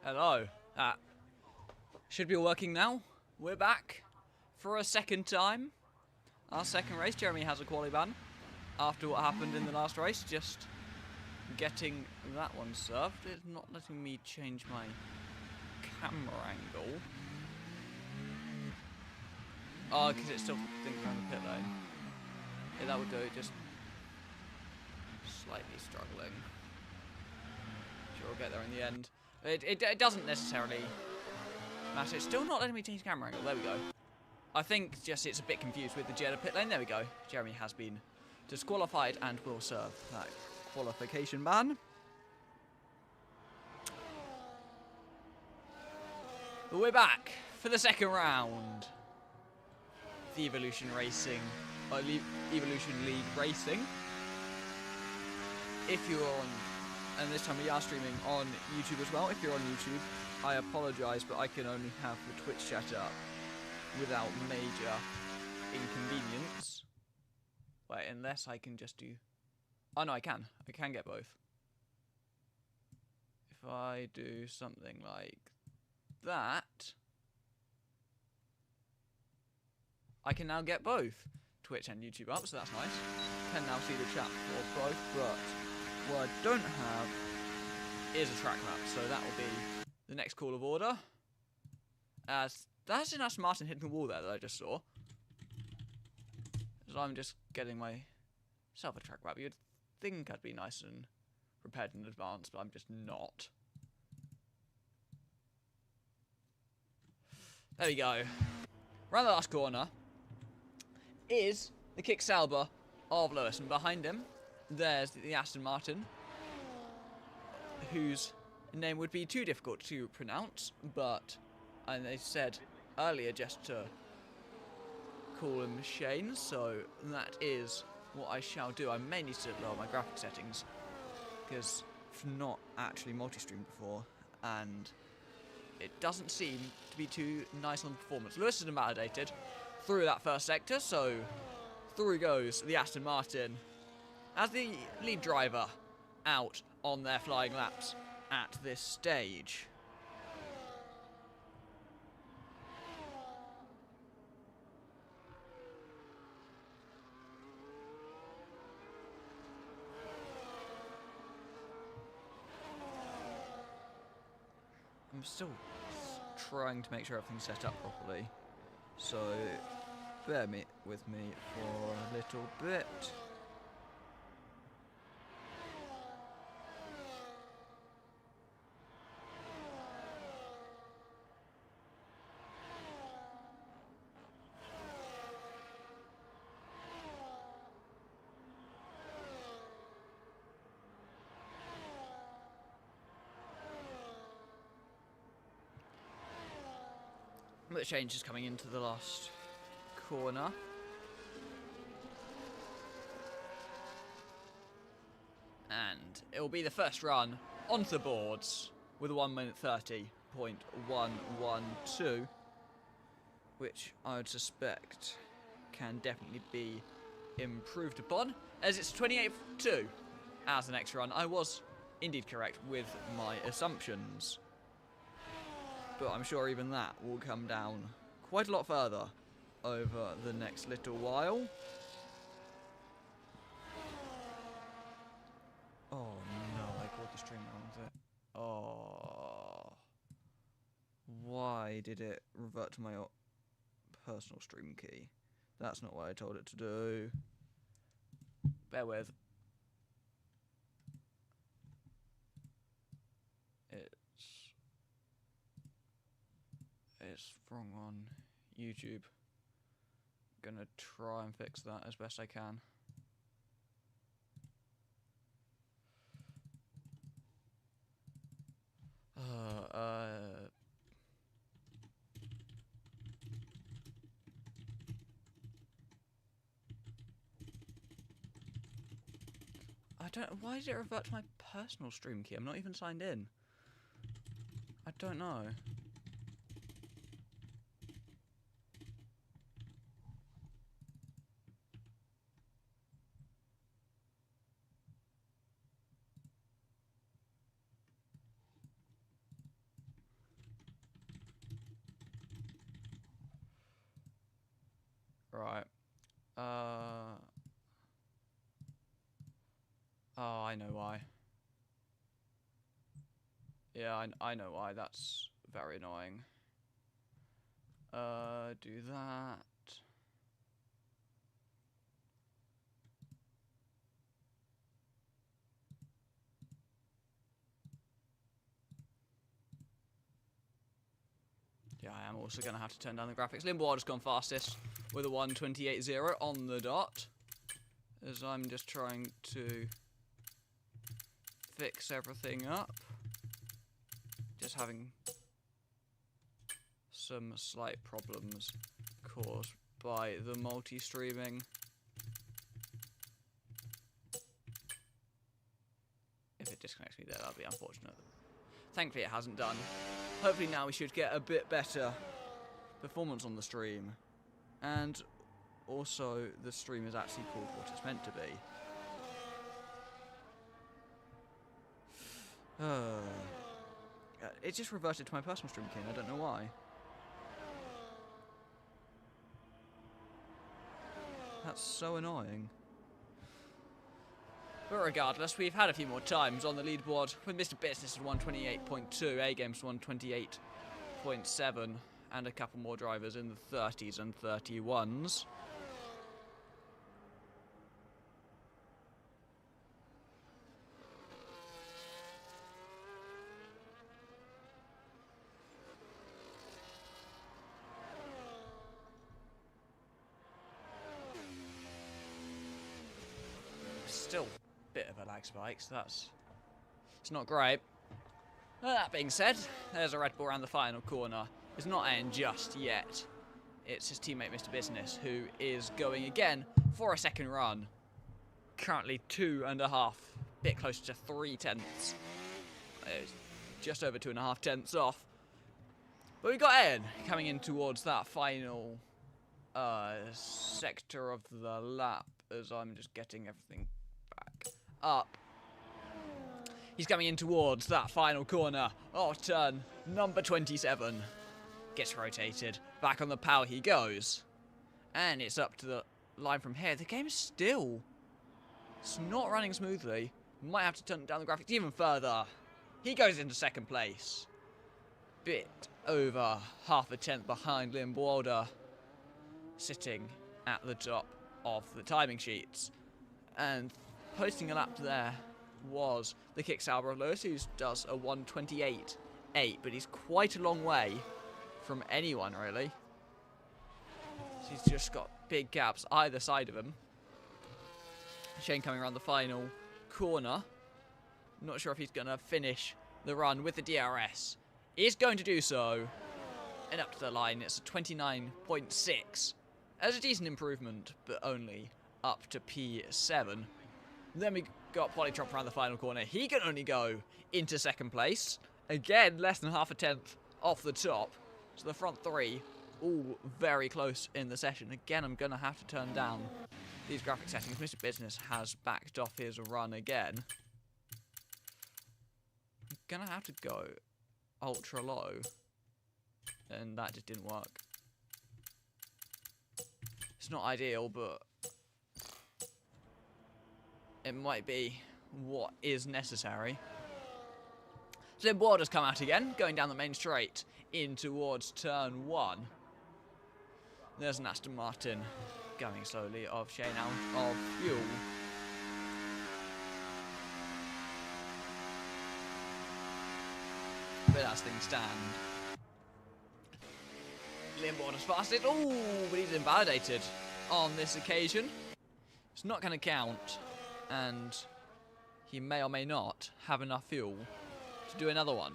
Hello. Should be working now. We're back for a second time. Our second race. Jeremy has a quali ban after what happened in the last race. Just getting that one served. It's not letting me change my camera angle. Oh, because it's still thinking around the pit lane. Yeah, that would do it. Just slightly struggling. Sure, we'll get there in the end. It doesn't necessarily matter. It's still not letting me change camera angle. There we go. I think just it's a bit confused with the Jeddah pit lane. There we go. Jeremy has been disqualified and will serve that qualification ban. But we're back for the second round. The Evolution Racing, Evolution League Racing. If you're on, and this time we are streaming on YouTube as well. If you're on YouTube, I apologise, but I can only have the Twitch chat up without major inconvenience. Wait, unless I can just do... Oh no, I can. I can get both. If I do something like that, I can now get both Twitch and YouTube up, so that's nice. Can now see the chat for both, but what I don't have is a track map, so that will be the next call of order. As that's an Aston Martin hitting the wall there that I just saw. So I'm just getting myself a track map. You'd think I'd be nice and prepared in advance, but I'm just not. There we go. Around the last corner is the Kick Sauber of Lewis, and behind him there's the Aston Martin, whose name would be too difficult to pronounce, but and they said earlier just to call him Shane, so that is what I shall do. I may need to lower my graphic settings because I've not actually multi-streamed before and it doesn't seem to be too nice on the performance. Lewis is invalidated through that first sector, so through goes the Aston Martin as the lead driver out on their flying laps at this stage. I'm still trying to make sure everything's set up properly, so bear with me for a little bit. The change is coming into the last corner. And it will be the first run onto the boards with a 1:30.112, which I would suspect can definitely be improved upon, as it's 28.2 as the next run. I was indeed correct with my assumptions, but I'm sure even that will come down quite a lot further over the next little while. Oh no, I caught the stream wrong with it. Oh. Why did it revert to my personal stream key? That's not what I told it to do. Bear with. It's wrong on YouTube. Gonna try and fix that as best I can. I don't. Why did it revert to my personal stream key? I'm not even signed in. I don't know. Right. Oh, I know why. Yeah, I know why. That's very annoying. Do that. Yeah, I am also going to have to turn down the graphics. Limbo has gone fastest with a 1:28.0 on the dot, as I'm just trying to fix everything up. Just having some slight problems caused by the multi-streaming. If it disconnects me there, that'll be unfortunate. Thankfully it hasn't done. Hopefully now we should get a bit better performance on the stream. And also the stream is actually called what it's meant to be. It just reverted to my personal stream key, I don't know why. That's so annoying. But regardless, we've had a few more times on the leaderboard with Mr. Business at 128.2, A-Games 128.7, and a couple more drivers in the 30s and 31s. Still a bit of a lag spike, so it's not great. That being said, there's a Red Bull around the final corner. It's not in just yet. It's his teammate Mr. Business who is going again for a second run. Currently 2.5, bit closer to 3/10. Just over 2.5 tenths off. But we got Ed coming in towards that final sector of the lap, as I'm just getting everything back up. He's coming in towards that final corner. Oh, turn number 27. Gets rotated. Back on the power he goes. And it's up to the line from here. The game is still... It's not running smoothly. Might have to turn down the graphics even further. He goes into second place. Bit over half a tenth behind Liam Boulder. Sitting at the top of the timing sheets. And posting a lap there was the Kicksauber of Lewis, who does a 1:28.8, but he's quite a long way from anyone, really. He's just got big gaps either side of him. Shane coming around the final corner. Not sure if he's going to finish the run with the DRS. He's going to do so. And up to the line, it's a 29.6. That's a decent improvement, but only up to P7. Then we got Polytrop around the final corner. He can only go into second place. Again, less than half a tenth off the top. So the front three, all very close in the session. Again, I'm going to have to turn down these graphic settings. Mr. Business has backed off his run again. I'm going to have to go ultra low. And that just didn't work. It's not ideal, but it might be what is necessary. So then Borders come out again, going down the main straight in towards turn 1. There's an Aston Martin going slowly of Shane out of fuel. But as things stand, Liam Borders fastest. Oh, but he's invalidated on this occasion. It's not going to count. And he may or may not have enough fuel to do another one.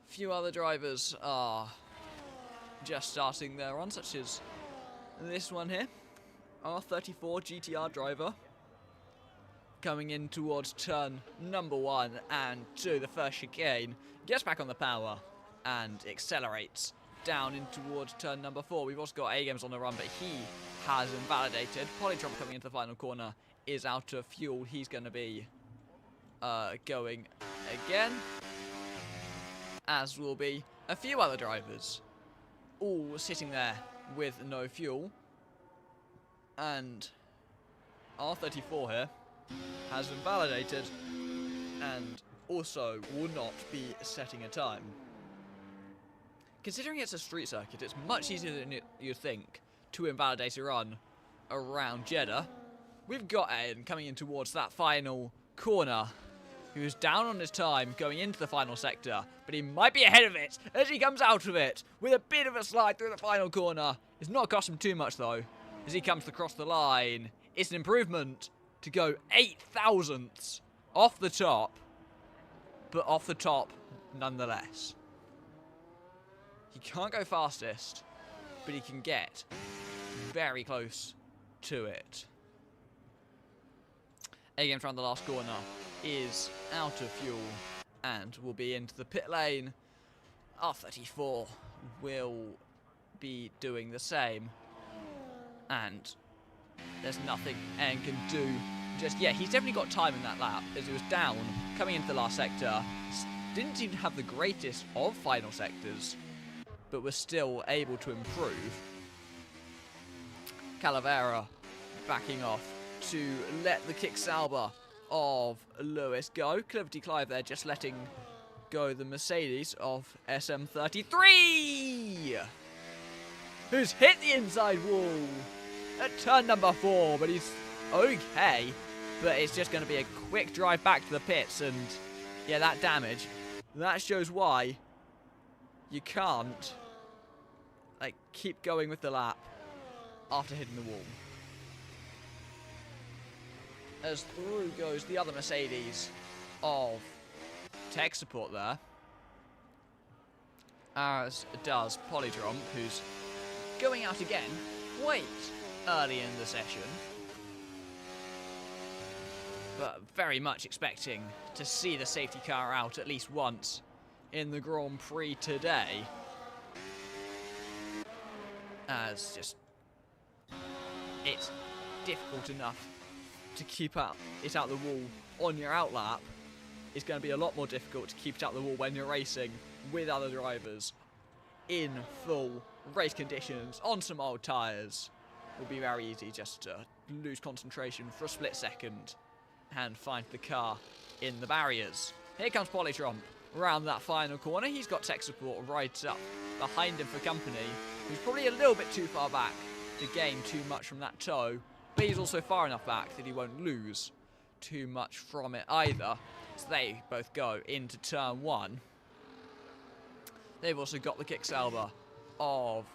Few other drivers are just starting their run, such as this one here, R34 GTR driver. Coming in towards turn number 1 and 2, the first chicane, gets back on the power and accelerates down in towards turn number 4. We've also got A-Games on the run, but he has invalidated. Polytrop coming into the final corner is out of fuel. He's going to be going again, as will be a few other drivers, all sitting there with no fuel. And R34 here has been validated and also will not be setting a time. Considering it's a street circuit, it's much easier than you think to invalidate a run around Jeddah. We've got Aiden coming in towards that final corner, who's down on his time going into the final sector, but he might be ahead of it as he comes out of it with a bit of a slide through the final corner. It's not cost him too much though, as he comes across the line. It's an improvement to go 8 thousandths off the top, but off the top nonetheless. He can't go fastest, but he can get very close to it. Again, around the last corner is out of fuel and will be into the pit lane. R34 will be doing the same, and there's nothing Aiden can do just yet. He's definitely got time in that lap as he was down coming into the last sector. Didn't even have the greatest of final sectors, but was still able to improve. Calavera backing off to let the kick Sauber of Lewis go. Cliverty Clive there just letting go the Mercedes of SM33, who's hit the inside wall at turn number 4, but he's okay. But it's just going to be a quick drive back to the pits, and yeah, that damage, that shows why you can't keep going with the lap after hitting the wall. As through goes the other Mercedes of tech support there, as does Polydromp, who's going out again quite early in the session, but very much expecting to see the safety car out at least once in the Grand Prix today, as just it's difficult enough to keep it out the wall on your outlap. It's going to be a lot more difficult to keep it out the wall when you're racing with other drivers in full race conditions on some old tyres. It will be very easy just to lose concentration for a split second and find the car in the barriers. Here comes Polytromp around that final corner. He's got tech support right up behind him for company, who's probably a little bit too far back to gain too much from that toe, but he's also far enough back that he won't lose too much from it either. So they both go into turn 1. They've also got the kick Sauber of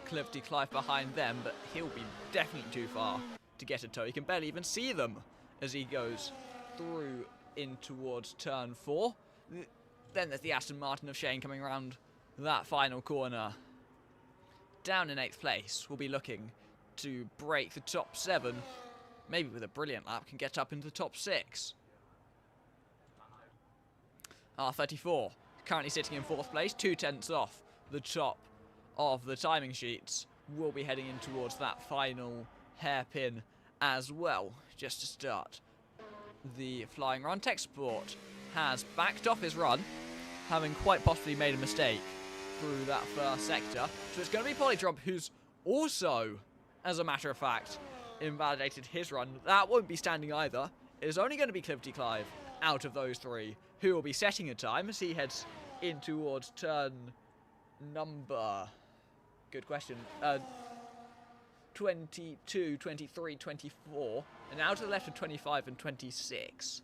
Cliverty Clive behind them, but he'll be definitely too far to get a toe. You can barely even see them as he goes through in towards turn 4. Then there's the Aston Martin of Shane coming around that final corner. Down in 8th place, we'll be looking to break the top 7. Maybe with a brilliant lap can get up into the top 6. R34 currently sitting in 4th place, 2 tenths off the top of the timing sheets. Will be heading in towards that final hairpin as well, just to start the flying run. Tech Support has backed off his run, having quite possibly made a mistake through that first sector. So it's going to be Polydrop who's also, as a matter of fact, invalidated his run. That won't be standing either. It is only going to be Cliverty Clive out of those 3 who will be setting a time as he heads in towards turn number... Good question. 22, 23, 24. And out to the left of 25 and 26.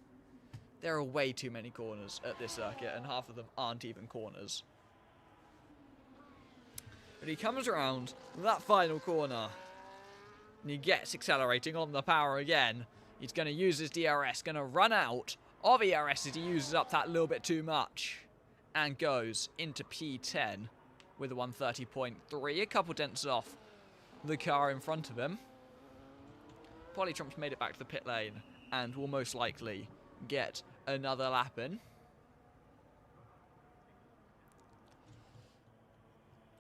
There are way too many corners at this circuit, and half of them aren't even corners. But he comes around that final corner, and he gets accelerating on the power again. He's going to use his DRS, going to run out of ERS as he uses up that little bit too much, and goes into P10 with a 130.3, a couple dents off the car in front of him. Polytrump's made it back to the pit lane and will most likely get another lap in.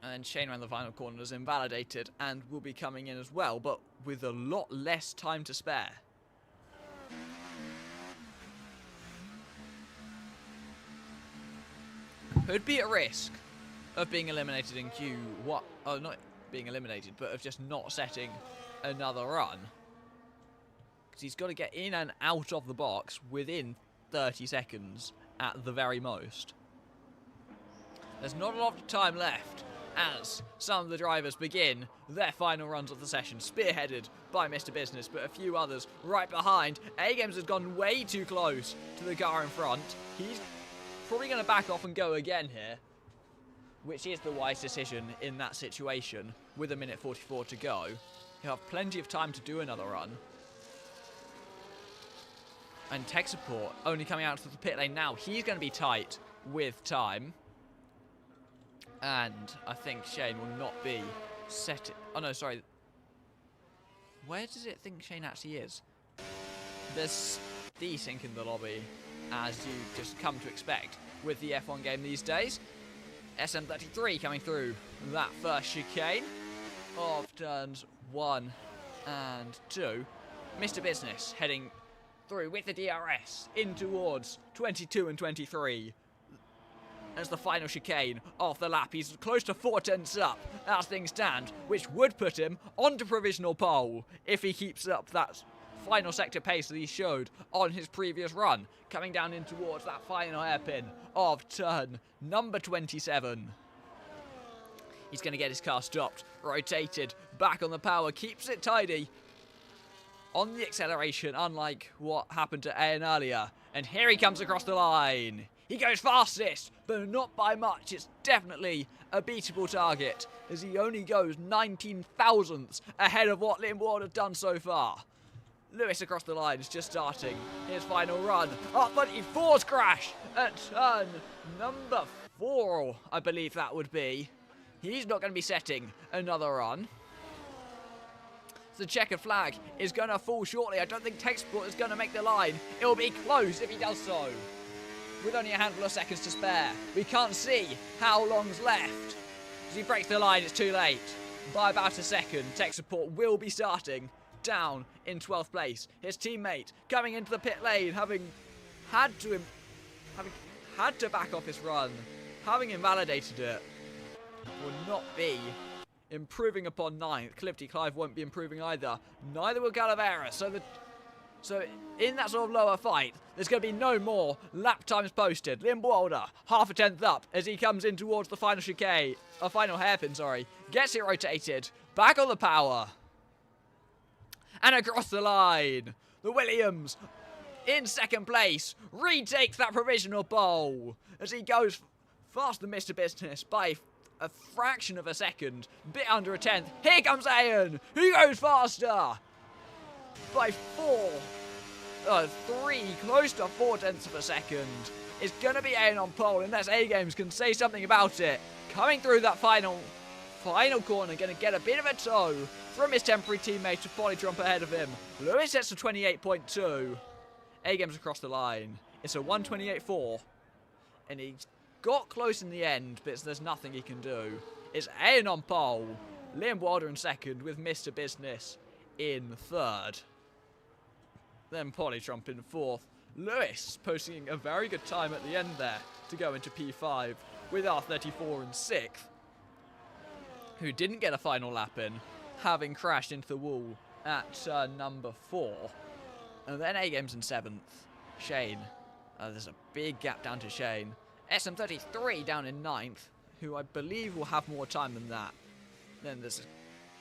And then Shane around the final corner is invalidated and will be coming in as well, but with a lot less time to spare. who'd be at risk of being eliminated in Q1. Oh, not being eliminated, but of just not setting another run. Because he's got to get in and out of the box within 30 seconds at the very most. There's not a lot of time left as some of the drivers begin their final runs of the session, spearheaded by Mr. Business, but a few others right behind. A-Games has gone way too close to the car in front. He's probably going to back off and go again here, which is the wise decision in that situation. With 1:44 to go, he'll have plenty of time to do another run. And tech support only coming out to the pit lane now. He's going to be tight with time. And I think Shane will not be set. Oh no, sorry. Where does it think Shane actually is? There's desync in the lobby, as you just come to expect with the F1 game these days. SM33 coming through that first chicane of turns 1 and 2. Mr. Business heading through with the DRS in towards 22 and 23. As the final chicane of the lap, he's close to 4 tenths up as things stand, which would put him onto provisional pole if he keeps up that final sector pace that he showed on his previous run, coming down in towards that final hairpin of turn number 27. He's going to get his car stopped, rotated, back on the power, keeps it tidy on the acceleration, unlike what happened to Ayan earlier. And here he comes across the line. He goes fastest, but not by much. It's definitely a beatable target, as he only goes 19 thousandths ahead of what Liam Ward have done so far. Lewis across the line is just starting his final run. R34's crash at turn number 4, I believe that would be. He's not going to be setting another run. The checkered flag is going to fall shortly. I don't think tech support is going to make the line. It will be close if he does so. With only a handful of seconds to spare. We can't see how long's left. As he breaks the line, it's too late. By about a second, tech support will be starting down in 12th place. His teammate coming into the pit lane, having had to back off his run, having invalidated it, will not be improving upon 9th. Clifty Clive won't be improving either. Neither will Calavera. So in that sort of lower fight, there's going to be no more lap times posted. Liam Boulder, half a tenth up as he comes in towards the final chicane, final hairpin, gets it rotated, back on the power, and across the line. The Williams, in second place, retakes that provisional pole as he goes faster than Mr. Business by a fraction of a second, bit under a tenth. Here comes Ayan, who goes faster by 3, close to 4 tenths of a second. It's going to be Ayan on pole unless A-Games can say something about it. Coming through that final corner, going to get a bit of a tow from his temporary teammate to Polytrump ahead of him. Lewis sets to 28.2. A-Games across the line. It's a 1:28.4. And he's got close in the end, but there's nothing he can do. It's Ayan on pole. Liam Wilder in second with Mr. Business in third. Then Polytrump in fourth. Lewis posting a very good time at the end there to go into P5 with R34 in sixth, who didn't get a final lap in, having crashed into the wall at number 4. And then A-Games in 7th. Shane. There's a big gap down to Shane. SM33 down in 9th, who I believe will have more time than that. Then there's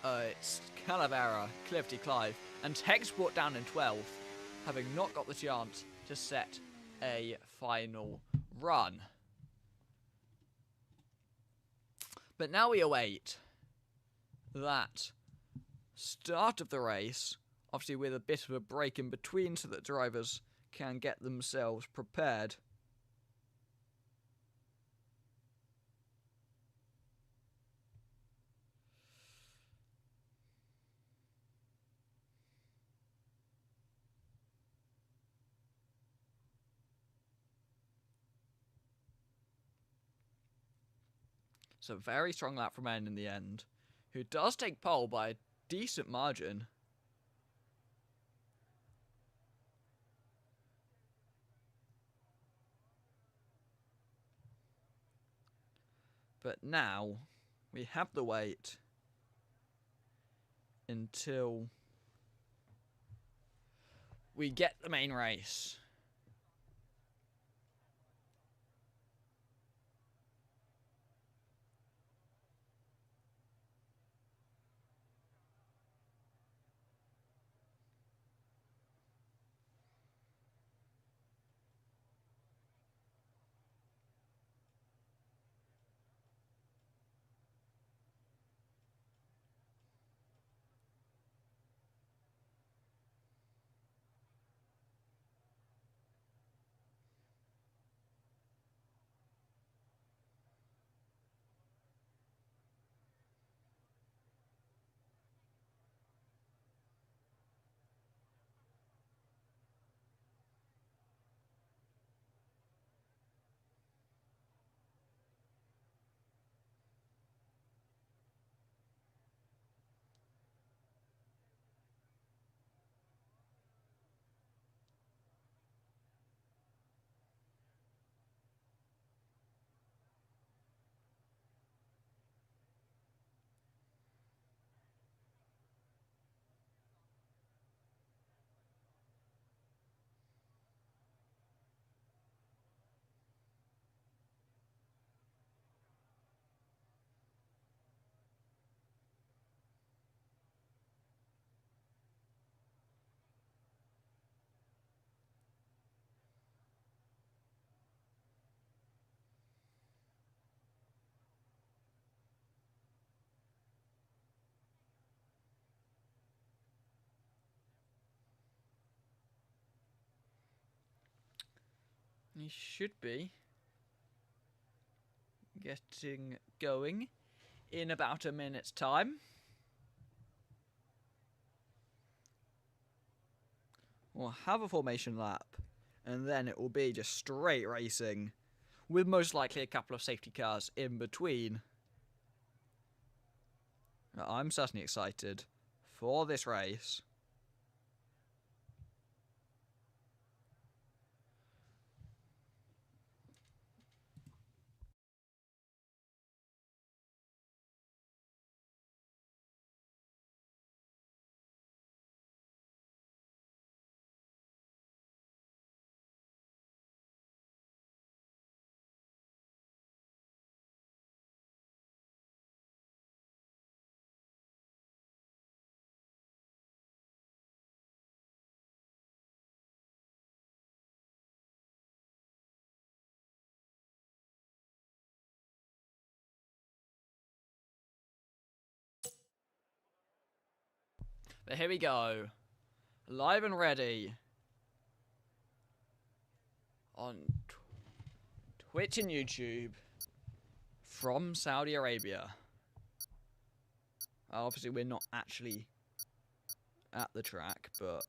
it's Calavera, Clifty Clive, and Techsport down in 12th, having not got the chance to set a final run. But now we await that start of the race, obviously with a bit of a break in between so that drivers can get themselves prepared. So very strong lap from Ayan in the end, who does take pole by a decent margin. But now we have to wait until we get the main race. He should be getting going in about a minute's time. We'll have a formation lap, and then it will be just straight racing, with most likely a couple of safety cars in between. I'm certainly excited for this race. But here we go, live and ready on Twitch and YouTube from Saudi Arabia. Obviously we're not actually at the track, but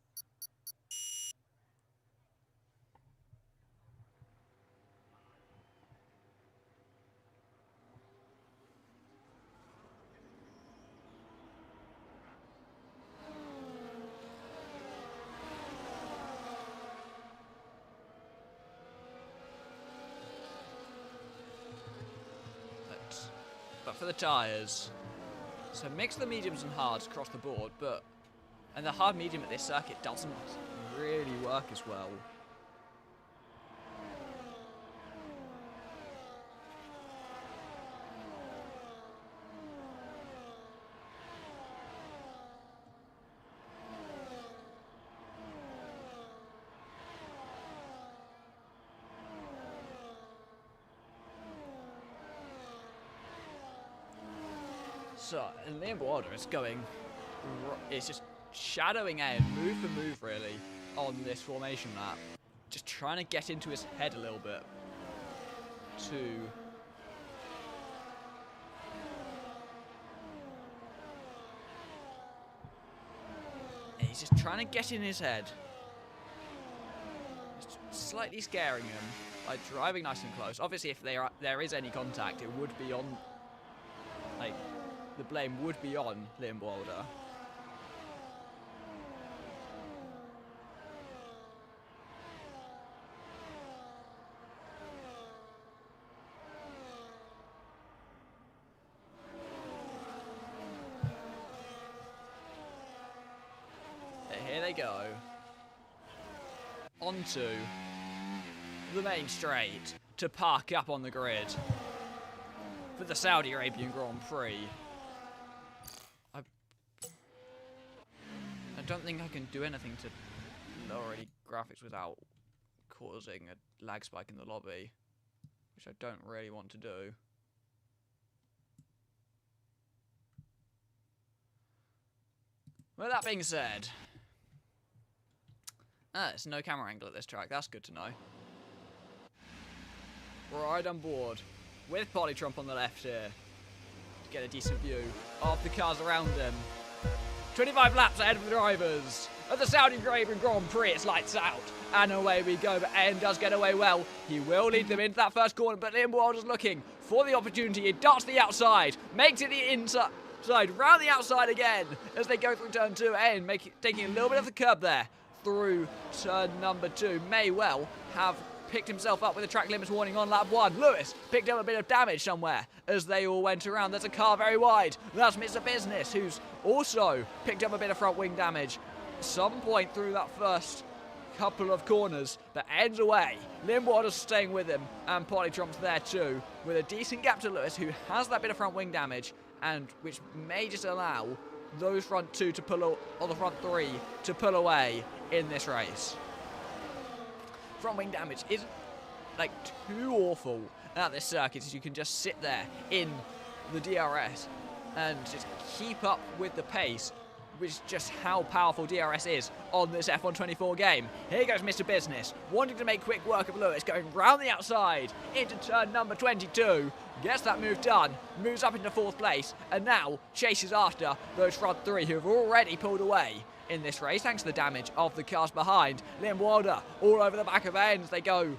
for the tyres. So mix the mediums and hards across the board, and the hard medium at this circuit doesn't really work as well. So, and Liam Wilder is going, it's just shadowing out, move for move really, on this formation lap. Just trying to get into his head a little bit he's just trying to get in his head. Just slightly scaring him by driving nice and close. Obviously if there is any contact, it would be on, like, the blame would be on Liam Wilder. here they go. Onto the main straight to park up on the grid for the Saudi Arabian Grand Prix. I don't think I can do anything to lower any graphics without causing a lag spike in the lobby, which I don't really want to do. With that being said, there's no camera angle at this track. That's good to know. Right on board with Polytrump on the left here to get a decent view of the cars around him. 25 laps ahead of the drivers of the Saudi Arabian Grand Prix. It's lights out and away we go, but Ayan does get away well. He will lead them into that first corner, but Liam Wilder's looking for the opportunity. He darts to the outside, makes it the inside, round the outside again as they go through turn 2. Ayan taking a little bit of the curb there through turn number 2. May well have picked himself up with a track limits warning on lap 1. Lewis picked up a bit of damage somewhere as they all went around. There's a car very wide. That's Mr. Business, who's also picked up a bit of front wing damage some point through that first couple of corners, but ends away. Limwater's staying with him, and Polytrump's there too, with a decent gap to Lewis, who has that bit of front wing damage, and which may just allow those front two to pull, or the front three to pull away in this race. Front wing damage isn't like too awful at this circuit, as you can just sit there in the DRS and just keep up with the pace, which is just how powerful DRS is on this F124 game. Here goes Mr. Business, wanting to make quick work of Lewis, going round the outside into turn number 22. Gets that move done, moves up into 4th place, and now chases after those front three who have already pulled away in this race, thanks to the damage of the cars behind. Liam Wilder all over the back of ends. They go,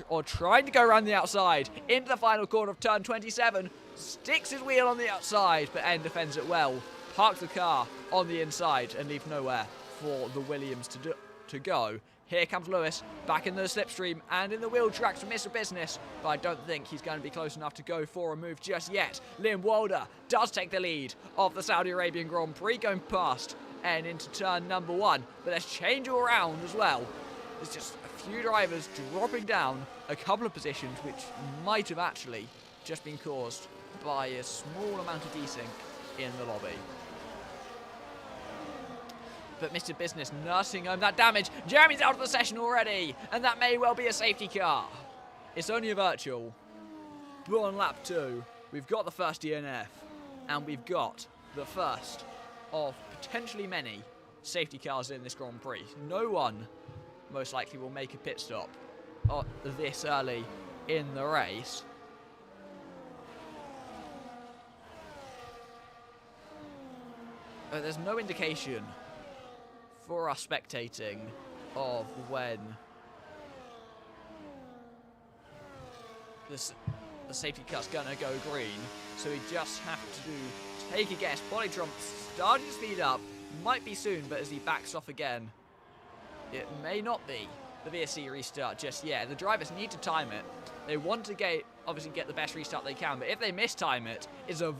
or trying to go around the outside, into the final corner of turn 27. Sticks his wheel on the outside, but Ayan defends it well. Parks the car on the inside and leaves nowhere for the Williams to go. Here comes Lewis, back in the slipstream and in the wheel tracks for Mr. Business, but I don't think he's going to be close enough to go for a move just yet. Liam Wilder does take the lead of the Saudi Arabian Grand Prix, going past and into turn number 1, but let's change all around as well. There's just a few drivers dropping down a couple of positions, which might have actually just been caused by a small amount of desync in the lobby. But Mr. Business nursing home that damage. Jeremy's out of the session already, and that may well be a safety car. It's only a virtual, but on lap 2, we've got the first DNF, and we've got the first of potentially many safety cars in this Grand Prix. No one, most likely, will make a pit stop this early in the race. But there's no indication for us spectating of when the safety car's gonna go green, so we just have to take a guess. Polytrump starting to speed up, might be soon, but as he backs off again, it may not be the VSC restart just yet. The drivers need to time it. They want to obviously get the best restart they can, but if they mistime it, it's a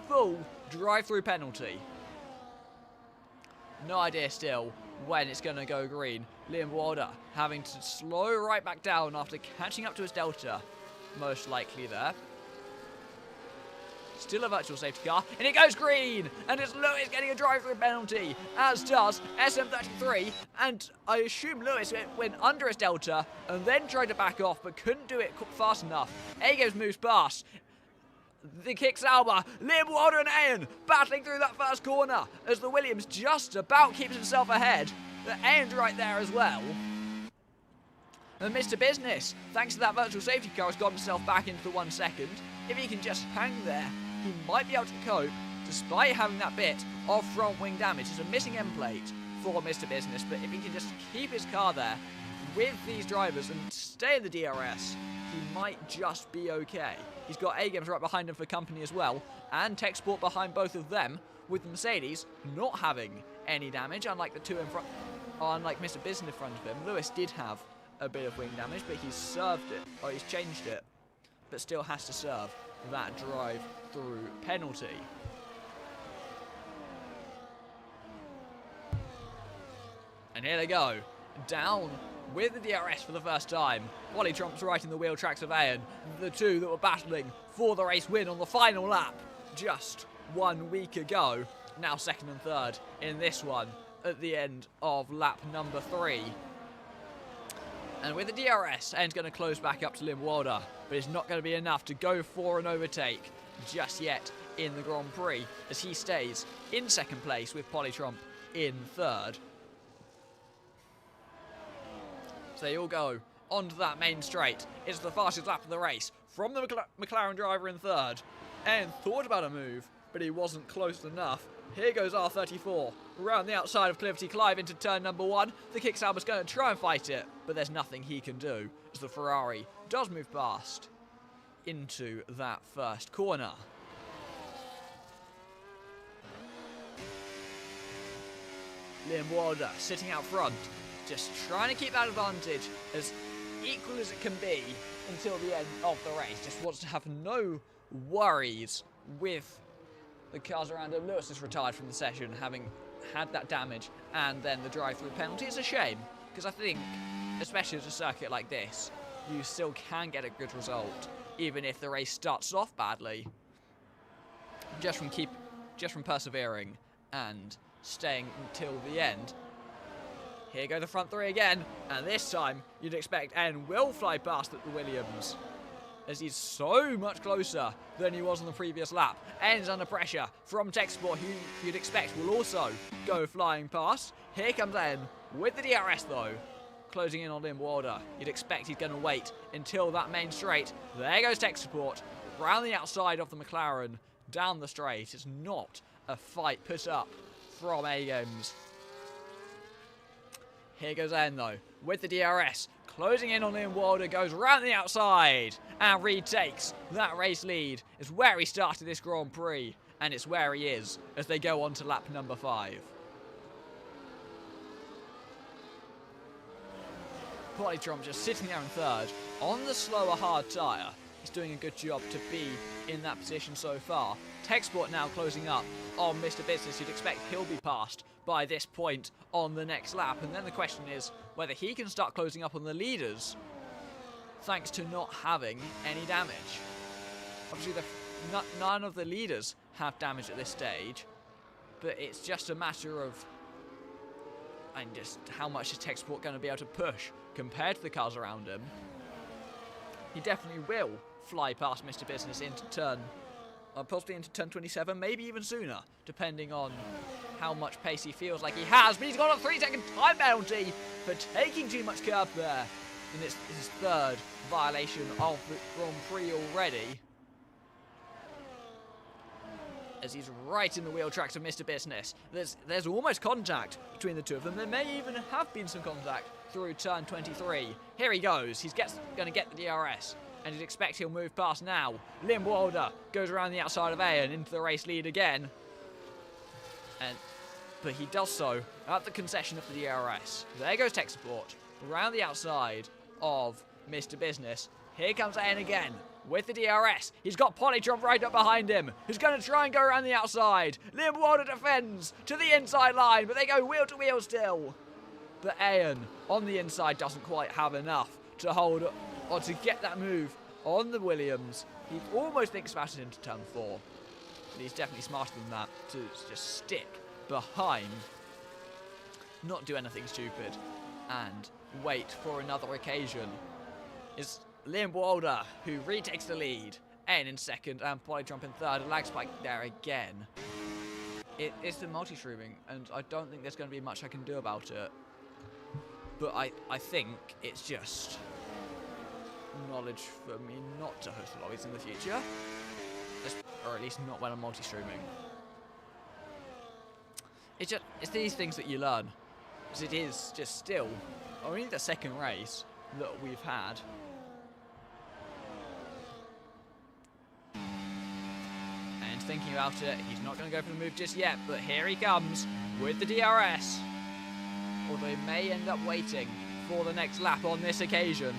full drive-through penalty. No idea still when it's going to go green. Liam Wilder having to slow right back down after catching up to his Delta, most likely there. Still a virtual safety car, and it goes green, and it's Lewis getting a drive-through penalty, as does SM33, and I assume Lewis went under his Delta and then tried to back off, but couldn't do it fast enough. Agos moves past. The kick Sauber, Liam Wilder and Ayan battling through that first corner as the Williams just about keeps himself ahead. The Ayan's right there as well. And Mr. Business, thanks to that virtual safety car, has got himself back into the 1 second. If he can just hang there, he might be able to cope, despite having that bit of front wing damage. It's a missing end plate for Mr. Business, but if he can just keep his car there with these drivers and stay in the DRS, he might just be okay. He's got A-Games right behind him for company as well, and Tech Sport behind both of them, with the Mercedes not having any damage, unlike the two in front, unlike Mr. Business in front of him. Lewis did have a bit of wing damage, but he's served it, or he's changed it, but still has to serve that drive-through penalty. And here they go. Down with the DRS for the first time. Wally Trump's right in the wheel tracks of Ayan. The two that were battling for the race win on the final lap just 1 week ago. Now second and third in this one at the end of lap number 3. And with the DRS, Ayan's going to close back up to Liam Wilder, but it's not going to be enough to go for an overtake just yet in the Grand Prix, as he stays in second place with Polly Trump in third. So they all go onto that main straight. It's the fastest lap of the race from the McLaren driver in third. And thought about a move, but he wasn't close enough. Here goes R34 around the outside of Cliffy Clive into turn number 1. The Kicksauber's going to try and fight it, but there's nothing he can do as the Ferrari does move past into that first corner. Liam Wilder sitting out front, just trying to keep that advantage as equal as it can be until the end of the race. Just wants to have no worries with the cars around him. Lewis is retired from the session, having had that damage and then the drive-through penalty. It's a shame, because I think, especially at a circuit like this, you still can get a good result, even if the race starts off badly, just from persevering and staying until the end. Here go the front three again, and this time you'd expect N will fly past at the Williams, as he's so much closer than he was on the previous lap. N's under pressure from Tech Sport, who you'd expect will also go flying past. Here comes N with the DRS though, closing in on Liam Wilder. You'd expect he's going to wait until that main straight. There goes Tech Support round the outside of the McLaren down the straight. It's not a fight put up from A-Games. Here goes N though with the DRS, closing in on Liam Wilder, goes round the outside and retakes that race lead. It's where he started this Grand Prix, and it's where he is as they go on to lap number 5. Polly Trump just sitting there in third on the slower hard tyre. He's doing a good job to be in that position so far. Tech Sport now closing up on Mr. Business. You'd expect he'll be passed by this point on the next lap. And then the question is whether he can start closing up on the leaders thanks to not having any damage. Obviously, none of the leaders have damage at this stage, but it's just a matter of just how much is Tech Sport going to be able to push compared to the cars around him. He definitely will fly past Mr. Business into possibly into turn 27, maybe even sooner, depending on how much pace he feels like he has. But he's got a 3-second time penalty for taking too much curb there. And it's his third violation of the Grand Prix already, as he's right in the wheel tracks of Mr. Business. There's almost contact between the two of them. There may even have been some contact through turn 23. Here he goes. He's going to get the DRS, and you'd expect he'll move past now. Liam Wilder goes around the outside of Ayan into the race lead again. But he does so at the concession of the DRS. There goes Tech Support around the outside of Mr. Business. Here comes Ayan again with the DRS. He's got Polly Trump right up behind him, who's going to try and go around the outside. Liam Wilder defends to the inside line, but they go wheel to wheel still. But Ayan on the inside doesn't quite have enough to hold or to get that move on the Williams. He almost thinks about it into turn 4, but he's definitely smarter than that to just stick behind, not do anything stupid, and wait for another occasion. It's Liam Wilder who retakes the lead. N in second and Polly Trump in third. A lag spike there again. It's the multi-shrooming, and I don't think there's going to be much I can do about it. But I think it's just knowledge for me not to host lobbies in the future. Or at least not when I'm multi-streaming. It's these things that you learn. Because it is just still only the second race that we've had. And thinking about it, he's not going to go for the move just yet, but here he comes with the DRS. Although he may end up waiting for the next lap on this occasion.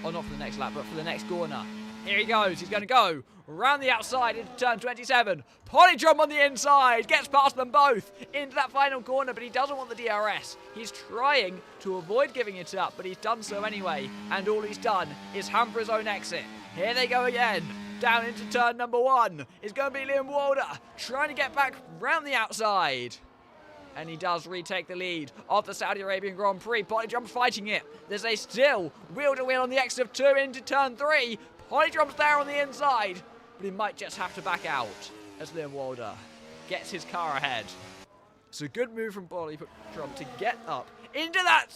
Or not for the next lap, but for the next corner. Here he goes. He's going to go round the outside into turn 27. Polydrum on the inside, gets past them both into that final corner, but he doesn't want the DRS. He's trying to avoid giving it up, but he's done so anyway, and all he's done is hamper his own exit. Here they go again, down into turn number 1. It's going to be Liam Walder trying to get back round the outside. And he does retake the lead of the Saudi Arabian Grand Prix. Polydrum's fighting it. There's a still wheel-to-wheel on the exit of 2 into turn 3. Polydrum's there on the inside, but he might just have to back out as Liam Walder gets his car ahead. It's a good move from Polydrum to get up into that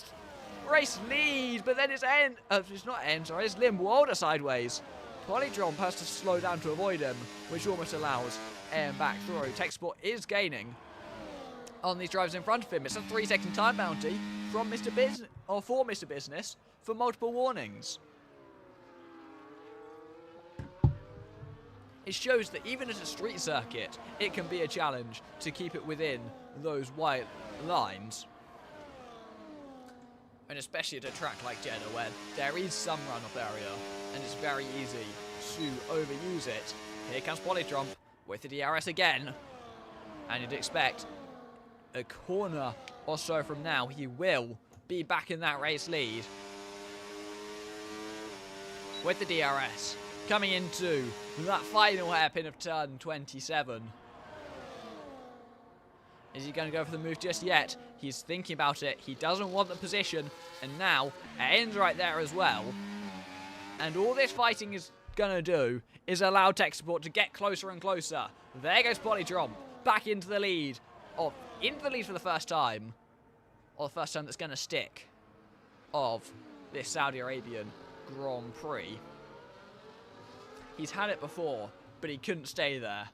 race lead, but then it's Liam Walder sideways. Polydrum has to slow down to avoid him, which almost allows AM back through. Tech Sport is gaining on these drivers in front of him. It's a 3-second time bounty from Mr. Business, or for Mr. Business, for multiple warnings. It shows that even at a street circuit, it can be a challenge to keep it within those white lines. And especially at a track like Jeddah, where there is some run-up area, and it's very easy to overuse it. Here comes Polydrum with the DRS again, and you'd expect a corner or so from now, he will be back in that race lead. With the DRS coming into that final hairpin of turn 27. Is he going to go for the move just yet? He's thinking about it. He doesn't want the position. And now, Ains right there as well. And all this fighting is going to do is allow Tech Support to get closer and closer. There goes Polydrum back into the lead. Into the lead for the first time, or the first time that's going to stick, of this Saudi Arabian Grand Prix. He's had it before, but he couldn't stay there.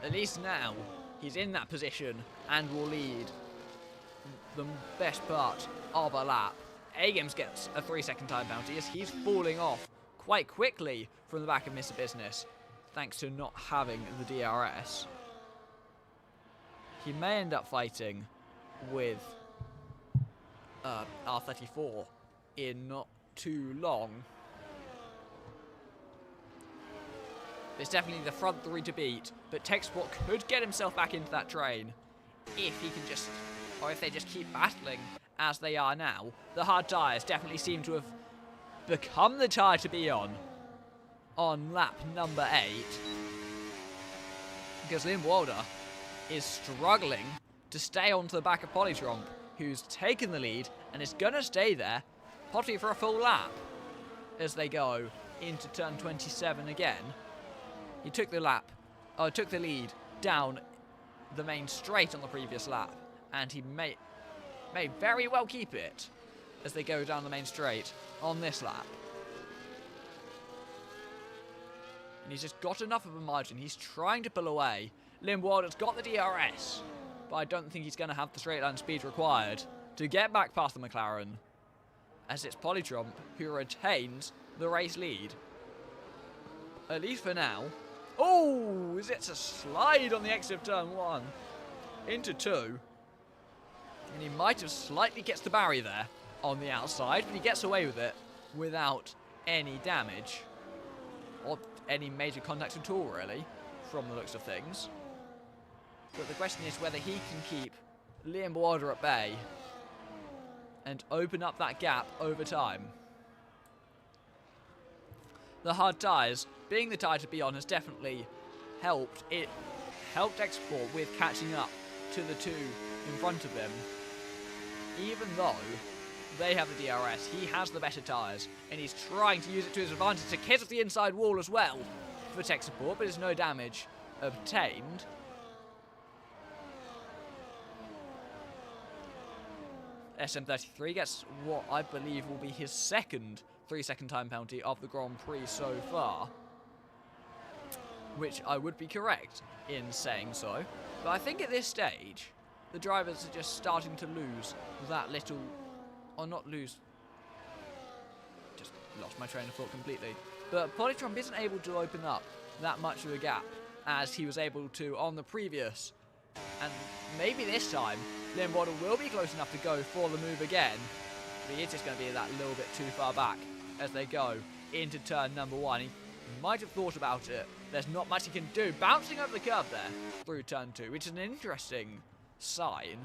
At least now, he's in that position and will lead the best part of a lap. A-Games gets a 3-second time bounty as he's falling off quite quickly from the back of Mr. Business, thanks to not having the DRS. He may end up fighting with R34 in not too long. It's definitely the front 3 to beat, but Tech Sport could get himself back into that train if he can just, or if they just keep battling as they are now. The hard tyres definitely seem to have become the tyre to be on lap number 8. Because Liam Walder is struggling to stay onto the back of Polydrum, who's taken the lead and is going to stay there, possibly for a full lap, as they go into turn 27 again. He took the lead down the main straight on the previous lap, and he may very well keep it as they go down the main straight on this lap. And he's just got enough of a margin. He's trying to pull away. Liam Walder's got the DRS, but I don't think he's going to have the straight line speed required to get back past the McLaren, as it's Polydrum who retains the race lead. At least for now. Oh, it's a slide on the exit of turn 1 into 2. And he might have slightly gets the barrier there on the outside, but he gets away with it without any damage or any major contact at all, really, from the looks of things. But the question is whether he can keep Liam Walder at bay and open up that gap over time. The hard tyres, being the tyre to be on, has definitely helped. It helped Export with catching up to the 2 in front of him. Even though they have the DRS, he has the better tyres, and he's trying to use it to his advantage to kiss off the inside wall as well for tech support, but there's no damage obtained. SM33 gets what I believe will be his second 3-second time penalty of the Grand Prix so far, which I would be correct in saying so. But I think at this stage, the drivers are just starting to lose that little, or not lose, just lost my train of thought completely. But Polydrum isn't able to open up that much of a gap as he was able to on the previous. And maybe this time, Liam Walder will be close enough to go for the move again. But he is just going to be that little bit too far back as they go into turn number 1. Might have thought about it. There's not much he can do. Bouncing over the curve there through turn 2, which is an interesting sign.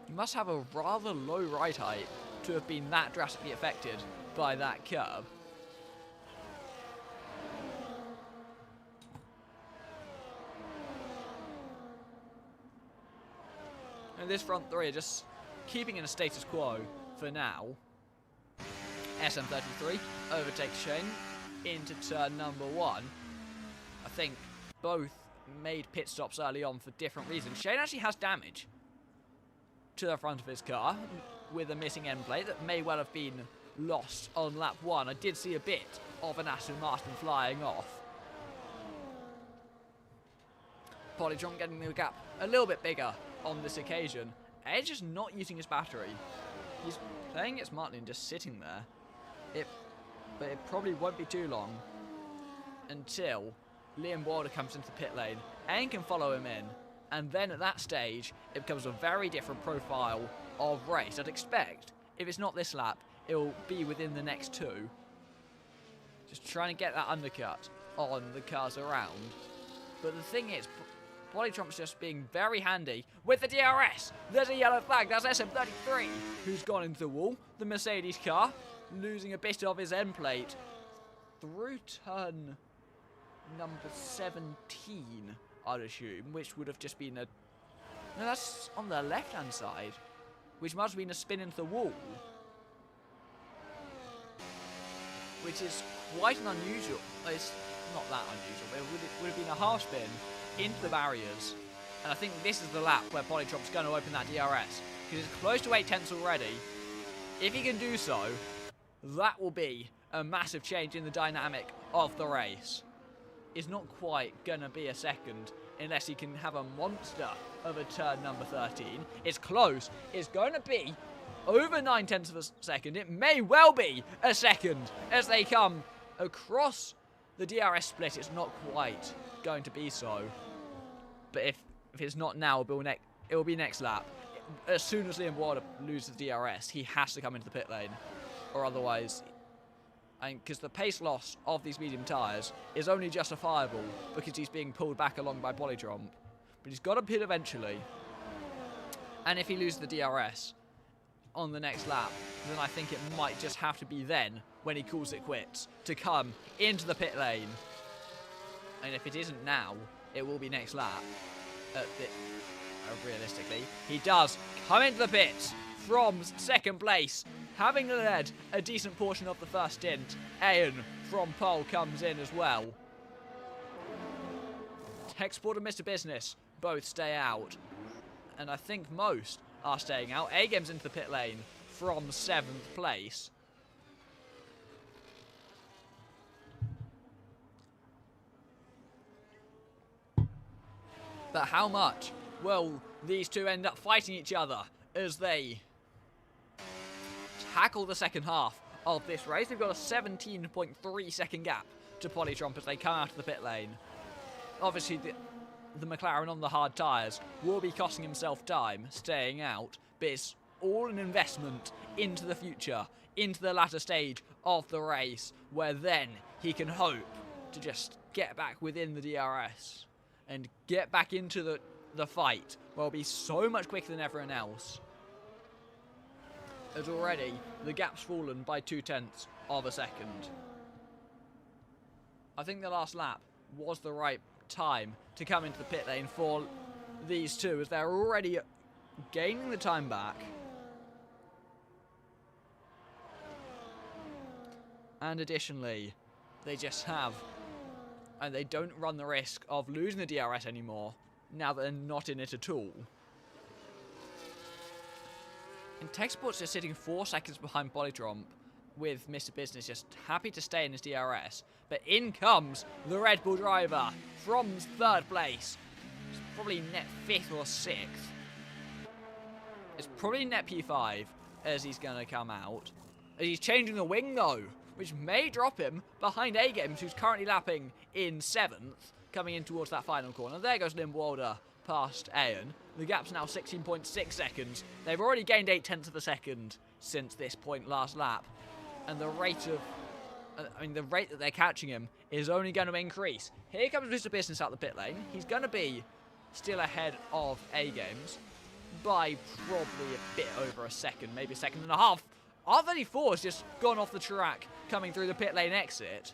He must have a rather low ride height to have been that drastically affected by that curve. And this front three are just keeping in a status quo for now. SM33 overtakes Shane into turn number 1. I think both made pit stops early on for different reasons. Shane actually has damage to the front of his car with a missing end plate that may well have been lost on lap 1. I did see a bit of an Aston Martin flying off. Polytron getting the gap a little bit bigger on this occasion. Edge is not using his battery. He's playing it smartly and just sitting there. But it probably won't be too long until Liam Wilder comes into the pit lane and can follow him in. And then at that stage, it becomes a very different profile of race. I'd expect, if it's not this lap, it will be within the next 2. Just trying to get that undercut on the cars around. But the thing is, Polytron's just being very handy with the DRS. There's a yellow flag. That's SM33 who's gone into the wall. The Mercedes car losing a bit of his end plate through turn number 17, I'd assume, which would have just been a... No, that's on the left-hand side, which must have been a spin into the wall, which is quite an unusual... It's not that unusual, but it would have been a half spin into the barriers. And I think this is the lap where Polytron's going to open that DRS, because it's close to 8/10 already. If he can do so, that will be a massive change in the dynamic of the race. It's not quite going to be a second unless he can have a monster of a turn number 13. It's close. It's going to be over 9/10 of a second. It may well be a second as they come across the DRS split. It's not quite going to be so. But if it's not now, it will be next lap. As soon as Liam Wilder loses the DRS, he has to come into the pit lane. Or otherwise, because the pace loss of these medium tyres is only justifiable because he's being pulled back along by Polytron. But he's got to pit eventually. And if he loses the DRS on the next lap, then I think it might just have to be then, when he calls it quits, to come into the pit lane. And if it isn't now, it will be next lap. Realistically, he does come into the pits from second place, having led a decent portion of the first stint. Ayan from pole comes in as well. Techsport and Mr. Business both stay out, and I think most are staying out. A-Game's into the pit lane from 7th place. But how much will these two end up fighting each other as they tackle the second half of this race? They've got a 17.3 second gap to Polytron as they come out of the pit lane. Obviously, the McLaren on the hard tyres will be costing himself time staying out, but it's all an investment into the future, into the latter stage of the race, where then he can hope to just get back within the DRS and get back into the fight, where he'll be so much quicker than everyone else. As already, the gap's fallen by 0.2 of a second. I think the last lap was the right time to come into the pit lane for these two, as they're already gaining the time back. And additionally, they just have, and they don't run the risk of losing the DRS anymore, now that they're not in it at all. And Techsport's just sitting 4 seconds behind Polytron, with Mr. Business just happy to stay in his DRS. But in comes the Red Bull driver from 3rd place. It's probably net 5th or 6th. It's probably net P5 as he's going to come out. He's changing the wing though, which may drop him behind A-Games, who's currently lapping in 7th, coming in towards that final corner. There goes Liam Wilder past Ayan. The gap's now 16.6 seconds. They've already gained 0.8 of a second since this point last lap. And the rate of I mean, the rate that they're catching him is only going to increase. Here comes Mr. Business out the pit lane. He's going to be still ahead of A-Games by probably a bit over a second, maybe a second and a half. R34 has just gone off the track coming through the pit lane exit.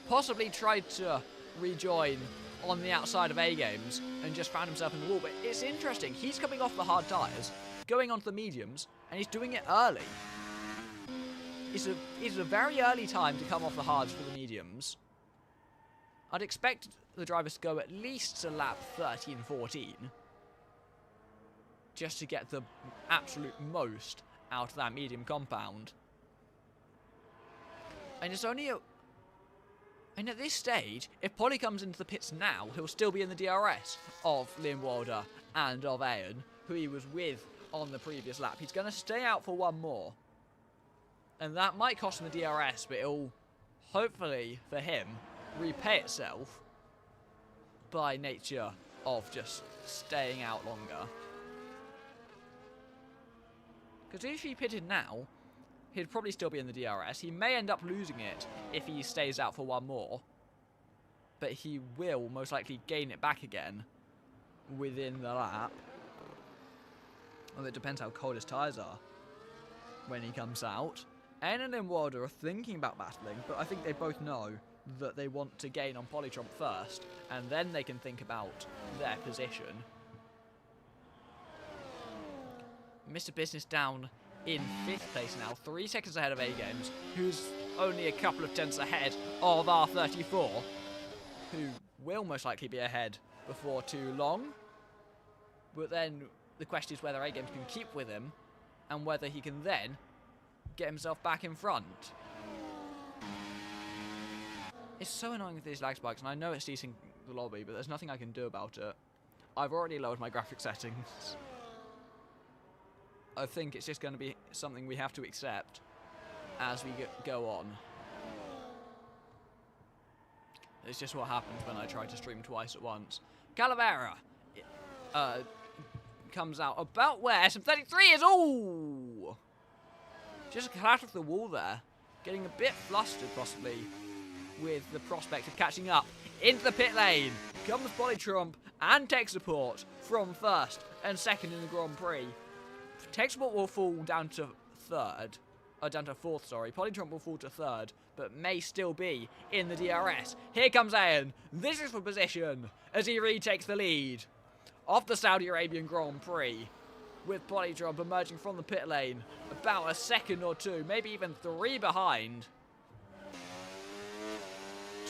Possibly tried to rejoin on the outside of A-Games and just found himself in the wall. But it's interesting. He's coming off the hard tyres, going onto the mediums, and he's doing it early. It's a very early time to come off the hards for the mediums. I'd expect the drivers to go at least to lap 13-14. Just to get the absolute most out of that medium compound. And it's only and at this stage, if Polly comes into the pits now, he'll still be in the DRS of Liam Wilder and of Ayan, who he was with on the previous lap. He's going to stay out for one more. And that might cost him the DRS, but it'll, hopefully for him, repay itself by nature of just staying out longer. Because if he pitted now, he'd probably still be in the DRS. He may end up losing it if he stays out for one more. But he will most likely gain it back again within the lap. Well, it depends how cold his tyres are when he comes out. Ayan and Wilder are thinking about battling, but I think they both know that they want to gain on Polytron first, and then they can think about their position. Mr. Business down in 5th place now, 3 seconds ahead of A-Games, who's only a couple of tenths ahead of R34, who will most likely be ahead before too long. But then the question is whether A-Games can keep with him, and whether he can then get himself back in front. It's so annoying with these lag spikes, and I know it's ceasing the lobby, but there's nothing I can do about it. I've already lowered my graphic settings. I think it's just going to be something we have to accept as we go on. It's just what happens when I try to stream twice at once. Calavera comes out about where SM33 is. Ooh! Just a clash off the wall there. Getting a bit flustered, possibly, with the prospect of catching up. Into the pit lane comes Polytrump and Tech Support from 1st and 2nd in the Grand Prix. Tech Support will fall down to 3rd. Down to 4th, sorry. Polytrump will fall to 3rd, but may still be in the DRS. Here comes Ayan. This is for position as he retakes the lead of the Saudi Arabian Grand Prix, with Polytrump emerging from the pit lane about a second or two, maybe even 3 behind.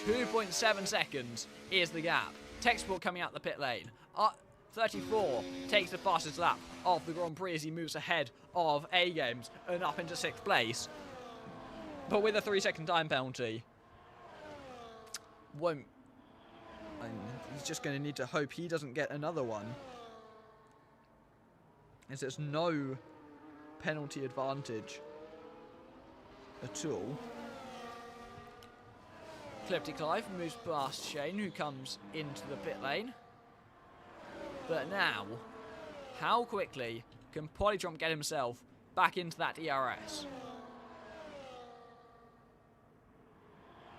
2.7 seconds is the gap. Tech Support coming out the pit lane. 34 takes the fastest lap of the Grand Prix as he moves ahead of A-Games and up into 6th place. But with a 3-second time penalty, he's just going to need to hope he doesn't get another one, as there's no penalty advantage at all. Clifty Clive moves past Shane, who comes into the pit lane. But now, how quickly can Polytrump get himself back into that DRS?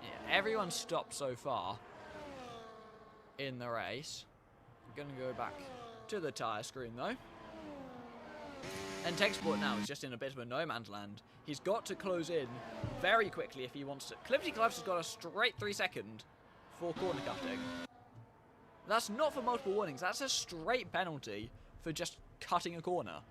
Yeah, everyone's stopped so far in the race. I'm going to go back to the tyre screen though. And Tech Support now is just in a bit of a no man's land. He's got to close in very quickly if he wants to. Clifty Clive's has got a straight 3-second for corner cutting. That's not for multiple warnings, that's a straight penalty for just cutting a corner.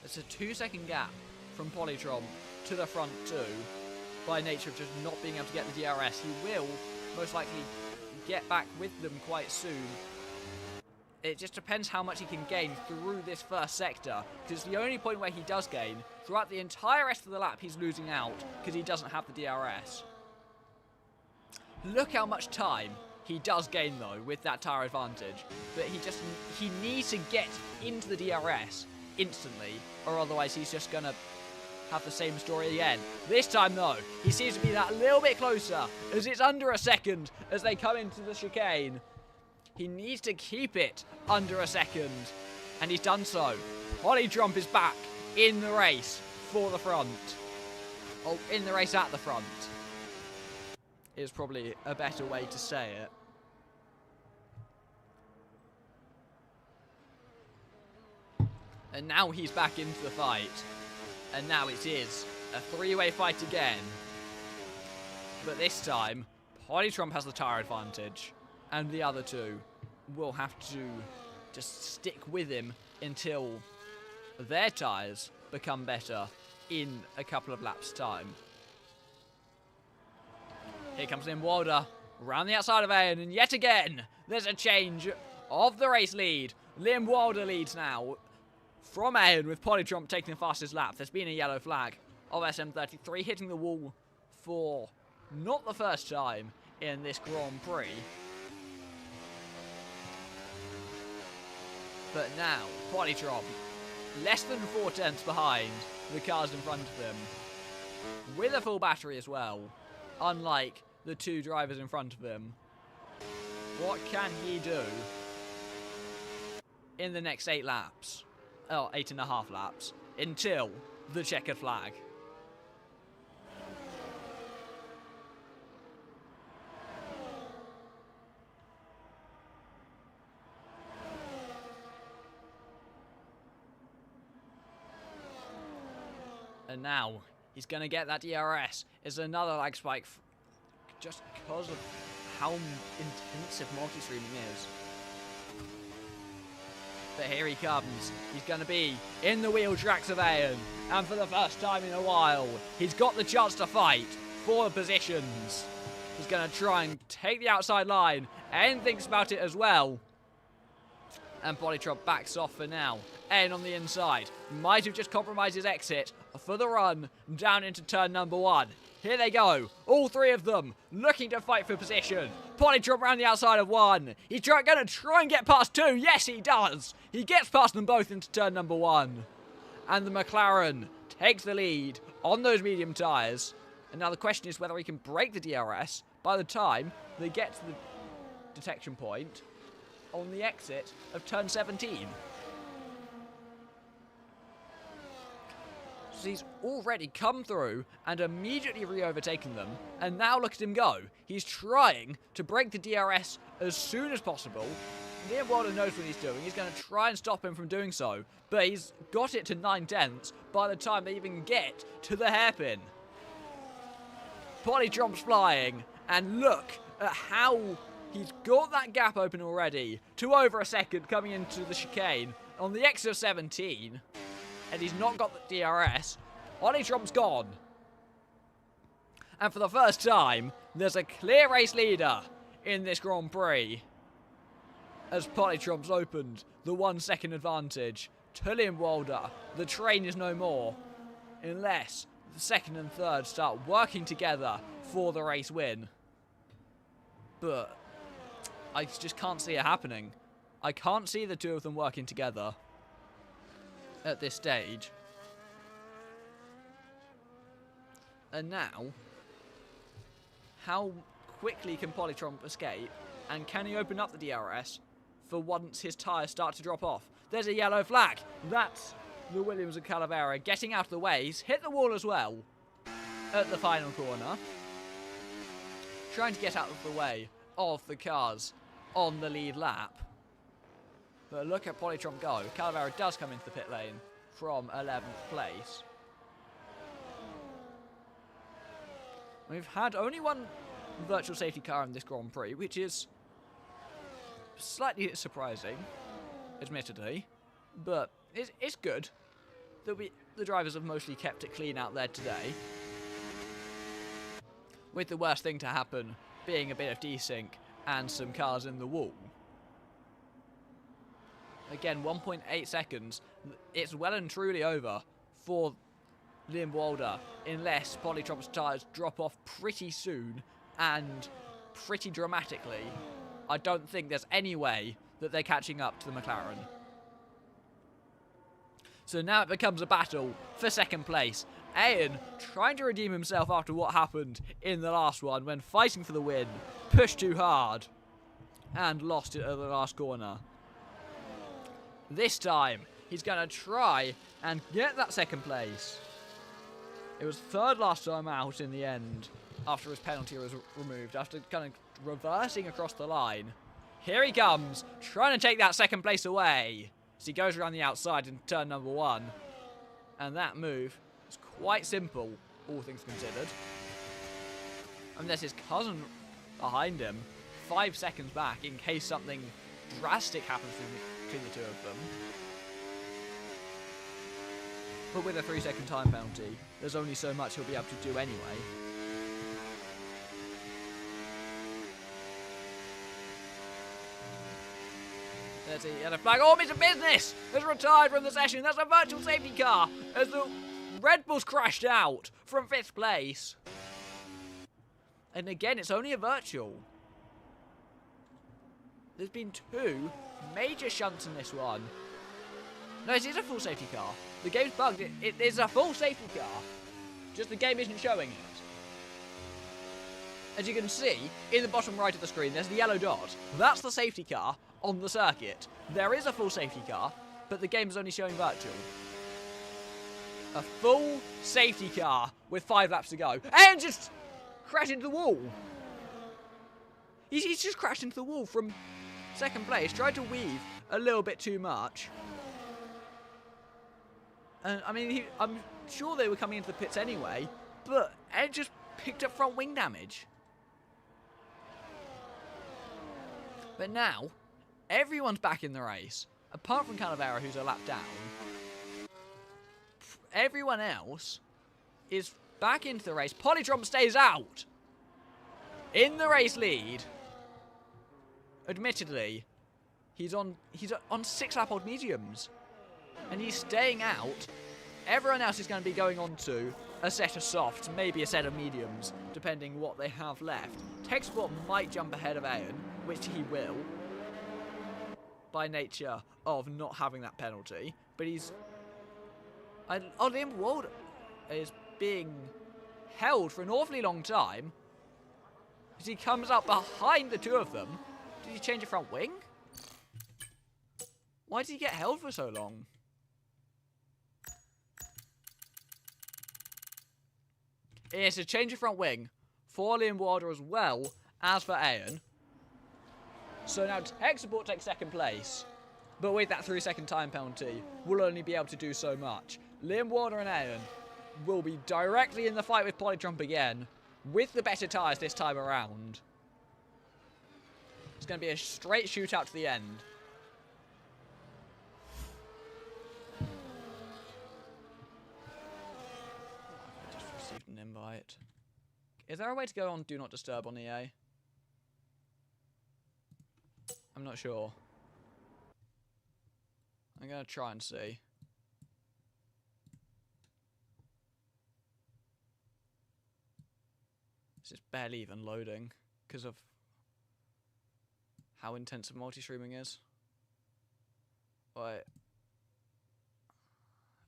It's a 2-second gap from Polytron to the front 2. By nature of just not being able to get the DRS, he will most likely get back with them quite soon. It just depends how much he can gain through this first sector, because the only point where he does gain, throughout the entire rest of the lap he's losing out, because he doesn't have the DRS. Look how much time he does gain though with that tyre advantage, but he needs to get into the DRS instantly, or otherwise he's just going to have the same story again. This time, though, he seems to be that little bit closer, as it's under a second as they come into the chicane. He needs to keep it under a second, and he's done so. Polly Trump is back in the race for the front. Oh, in the race at the front is probably a better way to say it. And now he's back into the fight. And now it is a three-way fight again. But this time, Polly Trump has the tyre advantage. And the other two will have to just stick with him until their tyres become better in a couple of laps' time. Here comes Liam Wilder around the outside of Ian, and yet again, there's a change of the race lead. Liam Wilder leads now from Ian, with Polly Trump taking the fastest lap. There's been a yellow flag of SM33 hitting the wall for not the first time in this Grand Prix. But now, Polly Trump, less than 4 tenths behind the cars in front of him, with a full battery as well, unlike the two drivers in front of him. What can he do in the next 8 laps? Oh, 8.5 laps, until the checkered flag. And now, he's going to get that DRS. It's another lag spike just because of how intensive multi-streaming is. But here he comes. He's going to be in the wheel tracks of Ian. And for the first time in a while, he's got the chance to fight for positions. He's going to try and take the outside line. Ian thinks about it as well. And Polly Trump backs off for now. Ian on the inside. Might have just compromised his exit for the run down into turn number 1. Here they go. All 3 of them looking to fight for position. Polly Trump around the outside of 1. He's going to try and get past 2. Yes, he does. He gets past them both into turn number 1. And the McLaren takes the lead on those medium tyres. And now the question is whether he can break the DRS by the time they get to the detection point on the exit of turn 17. So he's already come through and immediately re-overtaken them, and now look at him go. He's trying to break the DRS as soon as possible. Liam Wilder knows what he's doing. He's going to try and stop him from doing so, but he's got it to 9 tenths by the time they even get to the hairpin. Polly Trump's flying, and look at how he's got that gap open already to over a second coming into the chicane on the exit of 17. And he's not got the DRS. Polly Trump's gone. And for the first time, there's a clear race leader in this Grand Prix, as Polly Trump's opened the 1 second advantage to Liam Wilder. The train is no more, unless the second and third start working together for the race win. But I just can't see it happening. I can't see the 2 of them working together at this stage. And now, how quickly can Polly Trump escape? And can he open up the DRS for once his tyres start to drop off? There's a yellow flag. That's the Williams and Calavera getting out of the way. He's hit the wall as well at the final corner, trying to get out of the way of the cars on the lead lap. But look at Polly Trump go. Calavera does come into the pit lane from 11th place. We've had only 1 virtual safety car in this Grand Prix, which is slightly surprising, admittedly. But it's good that the drivers have mostly kept it clean out there today, with the worst thing to happen being a bit of desync and some cars in the wall. Again, 1.8 seconds. It's well and truly over for Liam Wilder, unless Polly Trump's tyres drop off pretty soon and pretty dramatically. I don't think there's any way that they're catching up to the McLaren. So now it becomes a battle for second place. Ayan trying to redeem himself after what happened in the last one when fighting for the win, pushed too hard and lost it at the last corner. This time he's going to try and get that second place. It was third last time out in the end after his penalty was removed, after kind of reversing across the line. Here he comes, trying to take that second place away. So he goes around the outside in turn number 1. And that move is quite simple, all things considered. And there's his cousin behind him, 5 seconds back, in case something drastic happens between the two of them. But with a 3-second time penalty, there's only so much he'll be able to do anyway. There's a yellow flag. Oh, Mr. Business has retired from the session. That's a virtual safety car as the Red Bulls crashed out from 5th place. And again, it's only a virtual. There's been 2 major shunts in this one. No, it is a full safety car. The game's bugged. It is a full safety car. Just the game isn't showing it. As you can see, in the bottom right of the screen, there's the yellow dot. That's the safety car on the circuit. There is a full safety car, but the game's only showing virtual. A full safety car with 5 laps to go. And just crashed into the wall. He's just crashed into the wall from second place. Tried to weave a little bit too much. And I mean, I'm sure they were coming into the pits anyway, but Ed just picked up front wing damage. But now, everyone's back in the race, apart from Calavera, who's a lap down. Everyone else is back into the race. Polytron stays out in the race lead. Admittedly, he's on 6 lap old mediums, and he's staying out. Everyone else is going to be going on to a set of softs, maybe a set of mediums, depending what they have left. Techsport might jump ahead of Ayan, which he will, by nature of not having that penalty. But he's... Liam Ward is being held for an awfully long time, as he comes up behind the 2 of them. Did he change a front wing? Why did he get held for so long? It's a change of front wing for Liam Wilder as well as for Ayan. So now Tech Support takes second place, but with that 3-second time penalty, will only be able to do so much. Liam Wilder and Ayan will be directly in the fight with Polytrump again, with the better tyres this time around. It's going to be a straight shootout to the end. I just received an invite. Is there a way to go on Do Not Disturb on EA? I'm not sure. I'm going to try and see. It's just barely even loading because of how intensive multi-streaming is. Wait.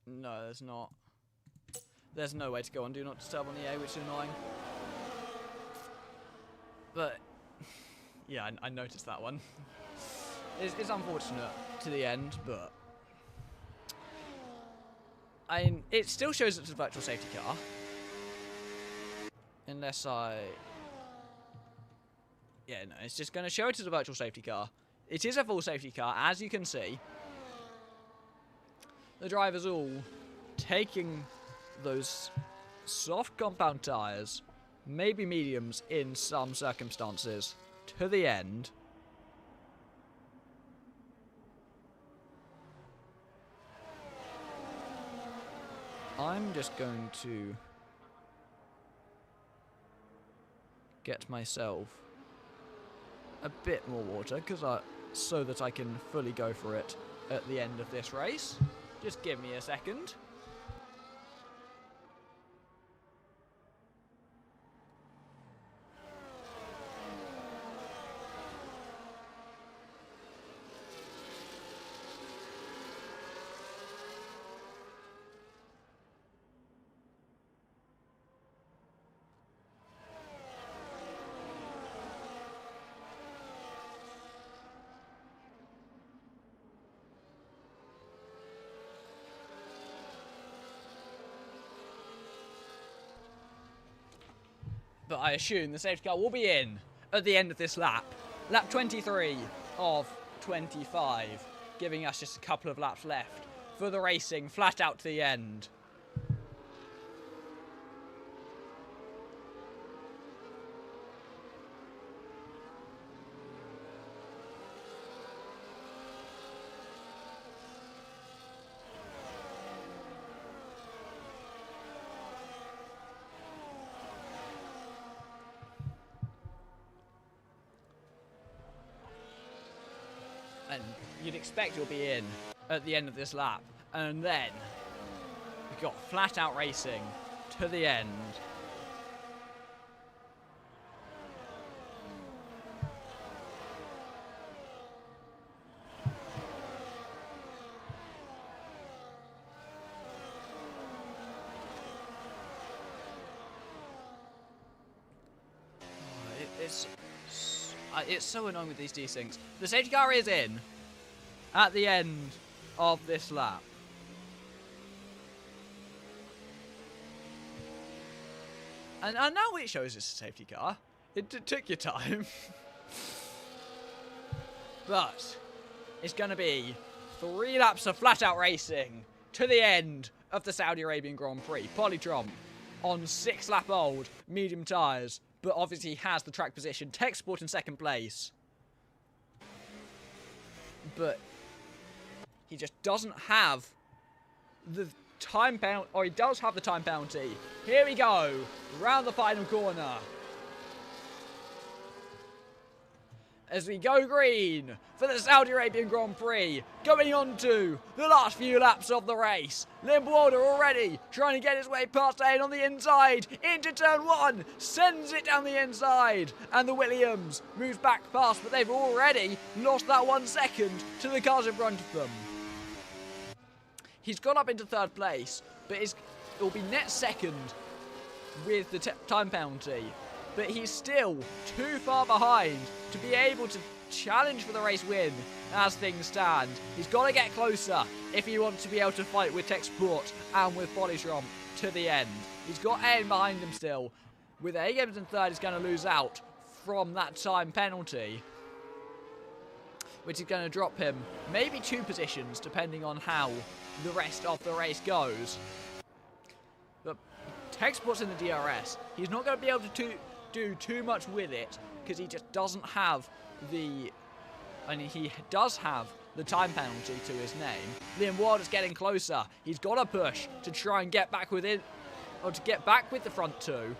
No, there's not. There's no way to go on Do Not Disturb on EA, which is annoying. But, yeah, I noticed that one. It's unfortunate to the end, but... it still shows it's a virtual safety car. Unless I... Yeah, no, it's just going to show it as a virtual safety car. It is a full safety car, as you can see. The drivers all taking those soft compound tyres, maybe mediums in some circumstances, to the end. I'm just going to get myself a bit more water, so that I can fully go for it at the end of this race. Just give me a second. But I assume the safety car will be in at the end of this lap. Lap 23 of 25, giving us just a couple of laps left for the racing, flat out to the end. And you'd expect you'll be in at the end of this lap. And then we've got flat out racing to the end. It's so annoying with these desyncs. The safety car is in at the end of this lap. And now it shows it's a safety car. It took your time. But it's going to be 3 laps of flat out racing to the end of the Saudi Arabian Grand Prix. Polytron on 6 lap old medium tyres. But obviously has the track position. Tech Sport in second place. But he just doesn't have the time penalty. Or he does have the time penalty. Here we go. Round the final corner. As we go green for the Saudi Arabian Grand Prix. Going on to the last few laps of the race. Limboulder already trying to get his way past Ayn on the inside. Into turn 1. Sends it down the inside. And the Williams moves back past. But they've already lost that 1 second to the cars in front of them. He's gone up into 3rd place. But it will be net 2nd with the time penalty. But he's still too far behind to be able to challenge for the race win as things stand. He's got to get closer if he wants to be able to fight with Tech Sport and with Polytron to the end. He's got Ayn behind him still. With Agames in 3rd, he's going to lose out from that time penalty, which is going to drop him maybe 2 positions depending on how the rest of the race goes. But Tech Sport's in the DRS. He's not going to be able to do too much with it because he just doesn't have the... he does have the time penalty to his name. Liam Wilder's getting closer. He's got to push to try and get back within, or to get back with the front 2.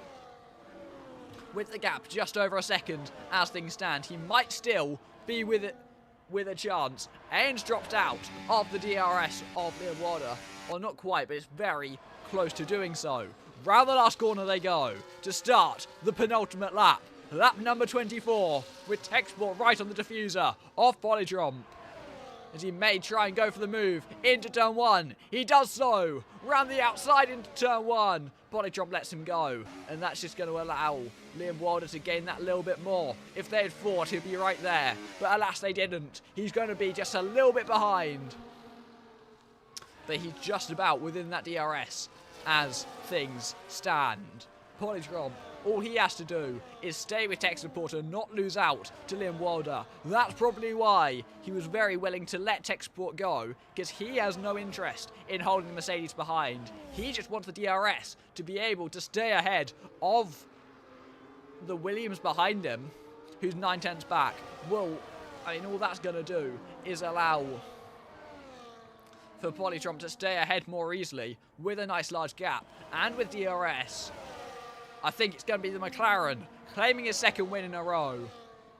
With the gap just over a second as things stand. He might still be with a chance. Ains dropped out of the DRS of Liam Wilder. Well, not quite, but it's very close to doing so. Round the last corner they go to start the penultimate lap. Lap number 24 with Tech Sport right on the diffuser of Polytron. As he may try and go for the move into turn 1. He does so. Round the outside into turn 1. Polytron lets him go. And that's just going to allow Liam Wilder to gain that little bit more. If they had fought, he'd be right there. But alas, they didn't. He's going to be just a little bit behind. But he's just about within that DRS as things stand. Polytron, all he has to do is stay with Tech Support and not lose out to Liam Wilder. That's probably why he was very willing to let Tech Support go, because he has no interest in holding the Mercedes behind. He just wants the DRS to be able to stay ahead of the Williams behind him, who's 9/10 back. Well, all that's going to do is allow for Polytron to stay ahead more easily with a nice large gap and with DRS. I think it's going to be the McLaren claiming his 2nd win in a row,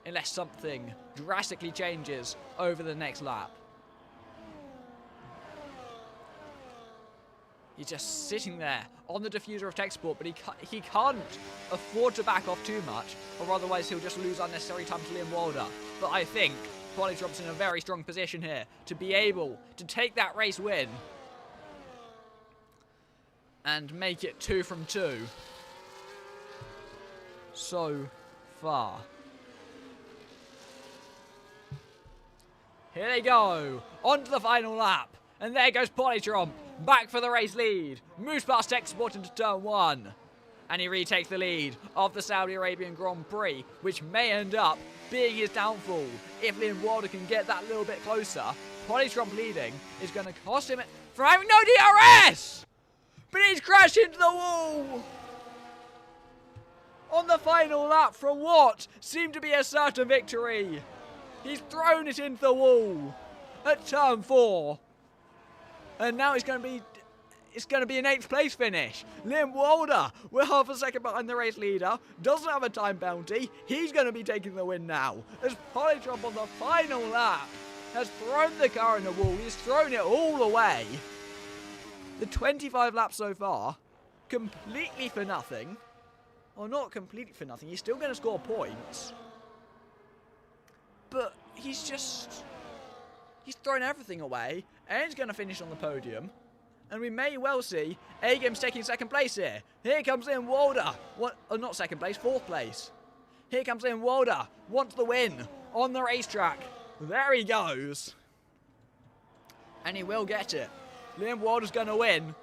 unless something drastically changes over the next lap. He's just sitting there on the diffuser of Tech Sport, but he can't afford to back off too much, or otherwise he'll just lose unnecessary time to Liam Wilder. But I think Polytron's in a very strong position here to be able to take that race win and make it 2 from 2 so far. Here they go, on to the final lap, and there goes Polytron, back for the race lead, moves past Tech Sport into turn 1. And he retakes the lead of the Saudi Arabian Grand Prix, which may end up being his downfall. If Liam Wilder can get that little bit closer, Polytrump leading is going to cost him for having no DRS! But he's crashed into the wall! On the final lap from what seemed to be a certain victory. He's thrown it into the wall at turn 4. And now it's going to be an 8th place finish. Liam Wilder, we're half a second behind the race leader, doesn't have a time penalty. He's going to be taking the win now. As Polytrump on the final lap has thrown the car in the wall. He's thrown it all away. The 25 laps so far, completely for nothing. Or not completely for nothing. He's still going to score points. But he's thrown everything away. And he's going to finish on the podium. And we may well see A-Games taking second place here. Here comes Liam Wilder. Not second place, 4th place. Here comes Liam Wilder. Wants the win on the racetrack. There he goes. And he will get it. Liam Wilder's going to win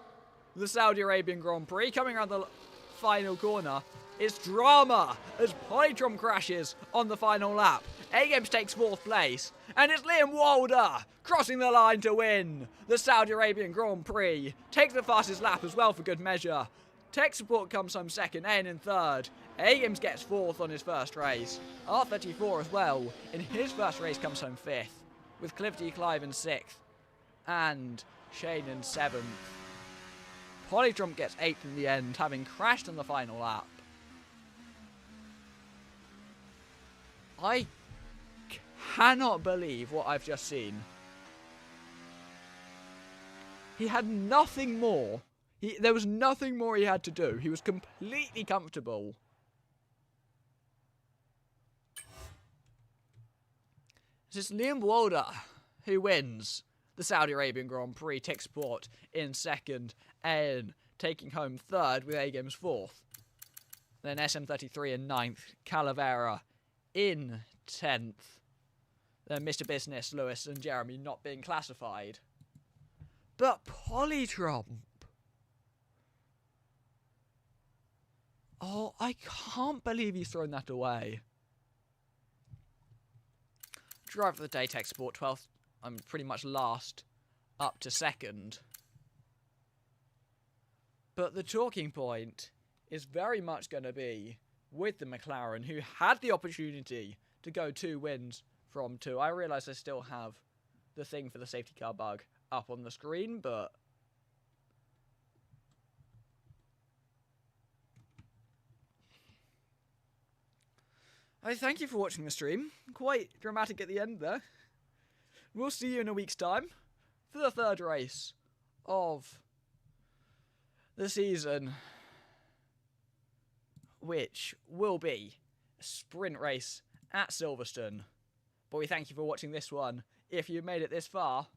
the Saudi Arabian Grand Prix. Coming around the final corner. It's drama as Polytrump crashes on the final lap. A-Games takes 4th place. And it's Liam Wilder crossing the line to win the Saudi Arabian Grand Prix. Takes the fastest lap as well for good measure. Tech Support comes home second, Ayn in third. A-Games gets 4th on his first race. R34 as well in his first race comes home 5th. With Cliff D. Clive in 6th. And Shane in 7th. Polytrump gets 8th in the end, having crashed on the final lap. I cannot believe what I've just seen. He had nothing more. There was nothing more he had to do. He was completely comfortable. It's Liam Wilder who wins the Saudi Arabian Grand Prix. Tech Sport in 2nd and taking home 3rd with A-Games 4th. Then SM33 in 9th. Calavera in 10th. Then Mr. Business, Lewis and Jeremy not being classified. But Polytrump. Oh, I can't believe he's thrown that away. Driver of the day, Tech Sport, 12th. I'm pretty much last up to 2nd. But the talking point is very much going to be with the McLaren, who had the opportunity to go 2 wins from 2. I realise I still have the thing for the safety car bug up on the screen, but I thank you for watching the stream. Quite dramatic at the end there. We'll see you in a week's time for the 3rd race of the season, which will be a sprint race at Silverstone. But we thank you for watching this one. If you made it this far,